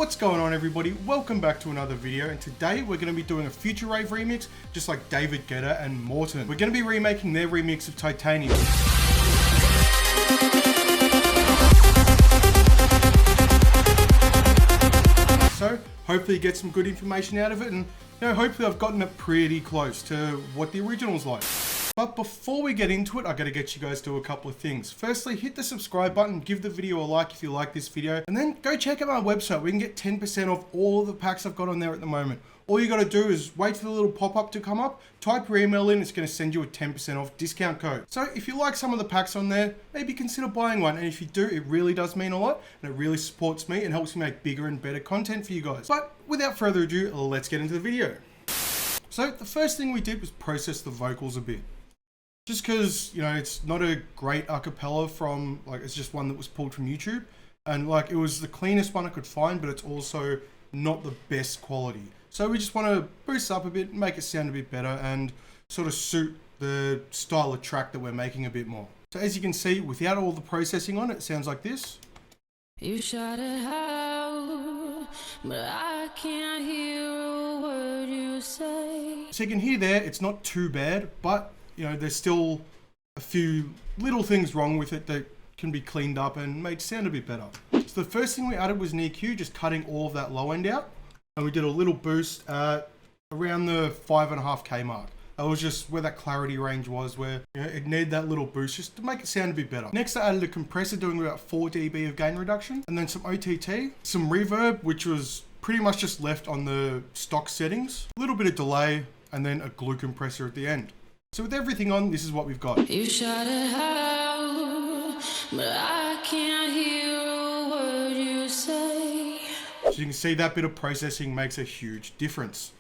What's going on, everybody? Welcome back to another video, and today we're going to be doing a Future Rave remix just like David Guetta and Mortem. We're going to be remaking their remix of Titanium. So hopefully you get some good information out of it, and hopefully I've gotten it pretty close to what the original's like. But before we get into it, I gotta get you guys to do a couple of things. Firstly, hit the subscribe button, give the video a like if you like this video, and then go check out my website. We can get 10% off all of the packs I've got on there at the moment. All you gotta do is wait for the little pop-up to come up, type your email in, it's gonna send you a 10% off discount code. So if you like some of the packs on there, maybe consider buying one. And if you do, it really does mean a lot, and it really supports me and helps me make bigger and better content for you guys. But without further ado, let's get into the video. So the first thing we did was process the vocals a bit. Just because, it's not a great acapella from, it's just one that was pulled from YouTube. And it was the cleanest one I could find, but it's also not the best quality. So we just want to boost up a bit, make it sound a bit better, and sort of suit the style of track that we're making a bit more. So as you can see, without all the processing on it, it sounds like this. You shout it out, but I can't hear a word you say. So you can hear there, it's not too bad, but there's still a few little things wrong with it that can be cleaned up and made sound a bit better. So the first thing we added was an EQ, just cutting all of that low end out. And we did a little boost at around the 5.5K mark. That was just where that clarity range was, where it needed that little boost just to make it sound a bit better. Next, I added a compressor doing about 4 dB of gain reduction, and then some OTT, some reverb, which was pretty much just left on the stock settings, a little bit of delay, and then a glue compressor at the end. So with everything on, this is what we've got. You shout it out, but I can't hear a word you say. So you can see that bit of processing makes a huge difference.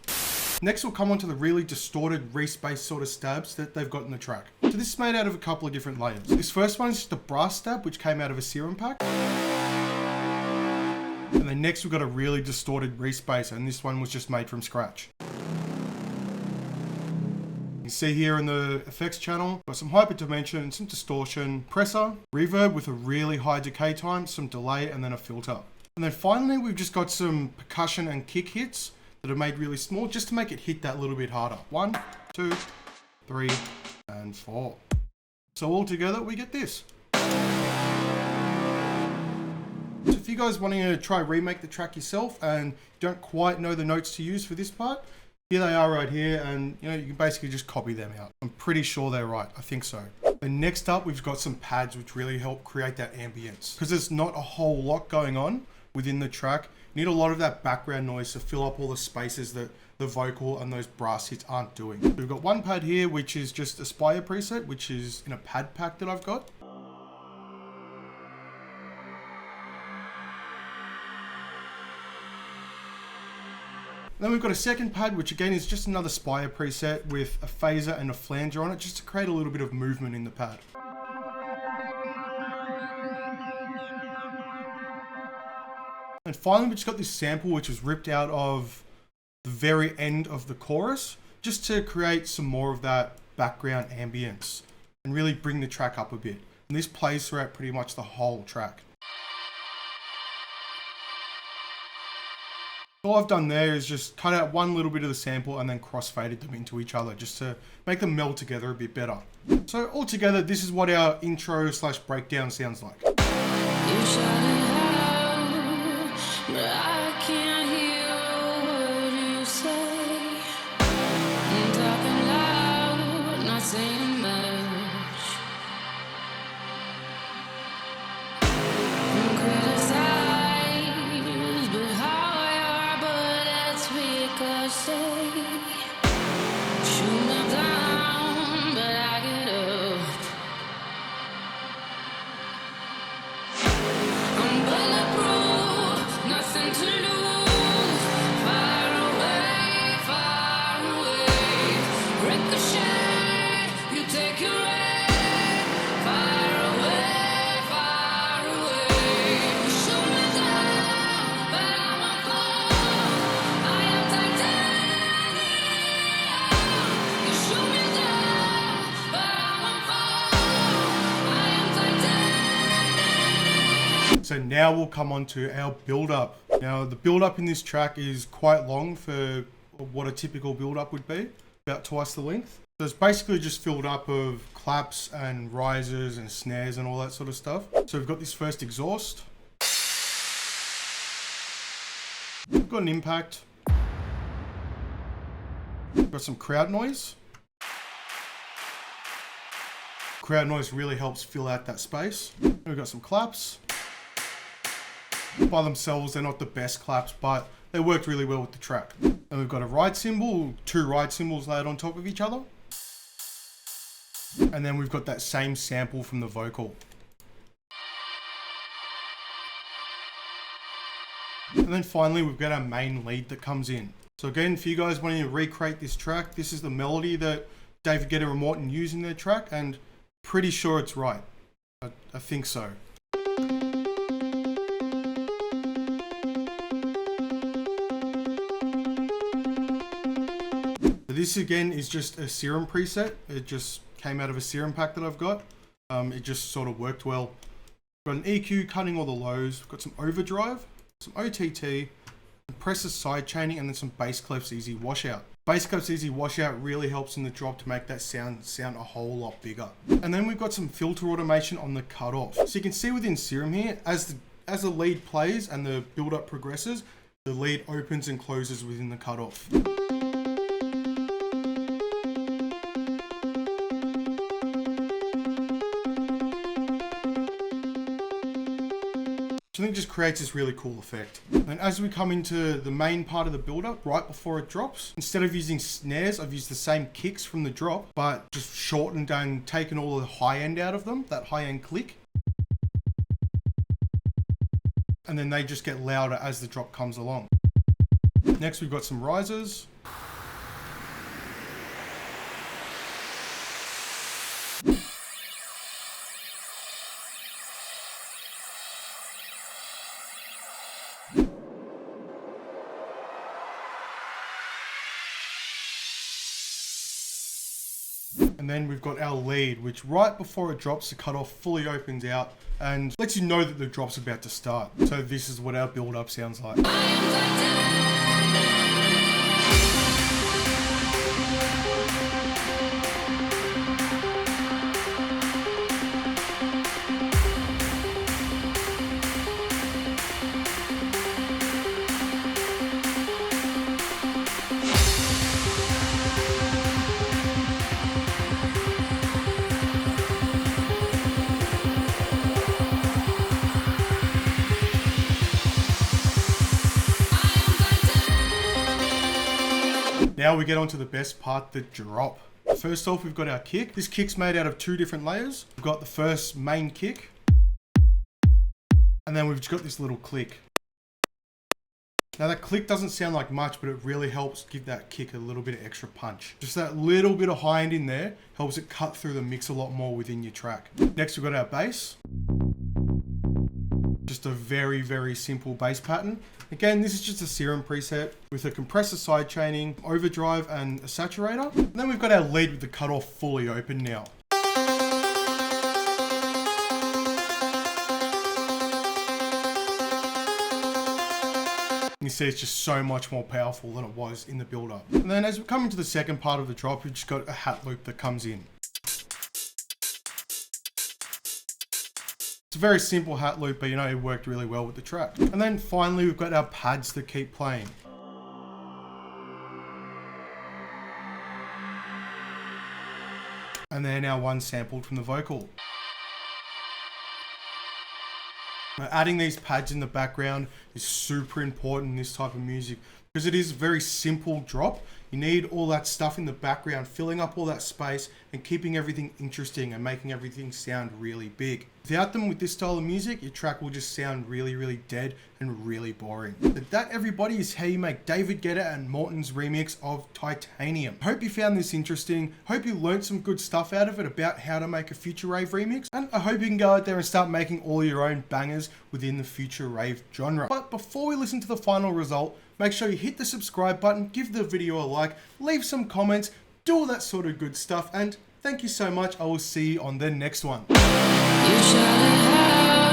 Next, we'll come on to the really distorted respace sort of stabs that they've got in the track. So this is made out of a couple of different layers. This first one is just a brass stab, which came out of a serum pack. And then next we've got a really distorted respace, and this one was just made from scratch. You see here in the effects channel, got some hyperdimension, some distortion, compressor, reverb with a really high decay time, some delay, and then a filter. And then finally, we've just got some percussion and kick hits that are made really small, just to make it hit that little bit harder. 1, 2, 3, and 4. So all together, we get this. So if you guys wanting to try remake the track yourself and don't quite know the notes to use for this part, here they are right here, and you can basically just copy them out. I'm pretty sure they're right, I think so. And next up, we've got some pads which really help create that ambience. Because there's not a whole lot going on within the track. You need a lot of that background noise to fill up all the spaces that the vocal and those brass hits aren't doing. So we've got one pad here, which is just a Aspire preset, which is in a pad pack that I've got. Then we've got a second pad, which again is just another Spire preset with a phaser and a flanger on it, just to create a little bit of movement in the pad. And finally, we just got this sample, which was ripped out of the very end of the chorus, just to create some more of that background ambience and really bring the track up a bit. And this plays throughout pretty much the whole track. All I've done there is just cut out one little bit of the sample and then cross-faded them into each other just to make them meld together a bit better. So altogether, this is what our intro / breakdown sounds like. You shout it out, but I can't hear a word you say. I'm talking loud, not saying much. I'm criticized, but how your bullets ricochet. Shoot me down, but I get up. I'm bulletproof, nothing to lose. Far away, ricochet. You take your aim. Far away. You shoot me down, but I won't fall. I am titanium. You shoot me down, but I won't fall. I am titanium. So now we'll come on to our build up. Now the build up in this track is quite long for what a typical build up would be, about twice the length. So it's basically just filled up of claps and risers and snares and all that sort of stuff. So we've got this first exhaust. We've got an impact. We've got some crowd noise. Crowd noise really helps fill out that space. And we've got some claps. By themselves, they're not the best claps, but they worked really well with the track. And we've got a ride cymbal, two ride cymbals laid on top of each other. And then we've got that same sample from the vocal. And then finally, we've got our main lead that comes in. So again, for you guys wanting to recreate this track, this is the melody that David Guetta and Mortem use in their track, and pretty sure it's right. I think so. This again is just a serum preset. It just came out of a serum pack that I've got. It just sort of worked well. Got an EQ cutting all the lows. Got some overdrive, some OTT, compressor side chaining, and then some bass clefs easy washout. Bass clefs easy washout really helps in the drop to make that sound a whole lot bigger. And then we've got some filter automation on the cutoff. So you can see within serum here, as the lead plays and the build up progresses, the lead opens and closes within the cutoff. I think it just creates this really cool effect. And as we come into the main part of the build-up, right before it drops, instead of using snares, I've used the same kicks from the drop, but just shortened and taken all the high end out of them, that high end click. And then they just get louder as the drop comes along. Next, we've got some risers. And then we've got our lead, which right before it drops, the cutoff fully opens out and lets you know that the drop's about to start. So this is what our build up sounds like. Now we get on to the best part, the drop. First off, we've got our kick. This kick's made out of two different layers. We've got the first main kick, and then we've just got this little click. Now that click doesn't sound like much, but it really helps give that kick a little bit of extra punch. Just that little bit of high end in there helps it cut through the mix a lot more within your track. Next, we've got our bass. Just a very, very simple bass pattern. Again, this is just a serum preset with a compressor side chaining, overdrive, and a saturator. And then we've got our lead with the cutoff fully open now. You see it's just so much more powerful than it was in the build-up. And then as we come into the second part of the drop, we've just got a hat loop that comes in. It's a very simple hat loop, but you know, it worked really well with the track. And then finally, we've got our pads that keep playing. And then our one sampled from the vocal. Now, adding these pads in the background is super important in this type of music because it is a very simple drop. You need all that stuff in the background, filling up all that space and keeping everything interesting and making everything sound really big. Without them, with this style of music, your track will just sound really, really dead and really boring. But that, everybody, is how you make David Guetta and Mortem's remix of Titanium. Hope you found this interesting. Hope you learned some good stuff out of it about how to make a Future Rave remix. And I hope you can go out there and start making all your own bangers within the Future Rave genre. But before we listen to the final result, make sure you hit the subscribe button, give the video a like, leave some comments, do all that sort of good stuff, and thank you so much. I will see you on the next one. You shout it out,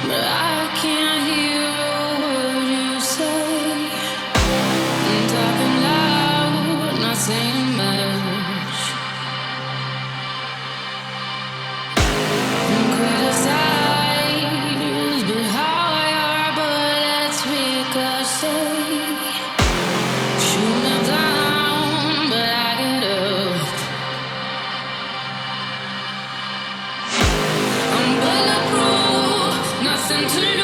but I can't hear a word. listen to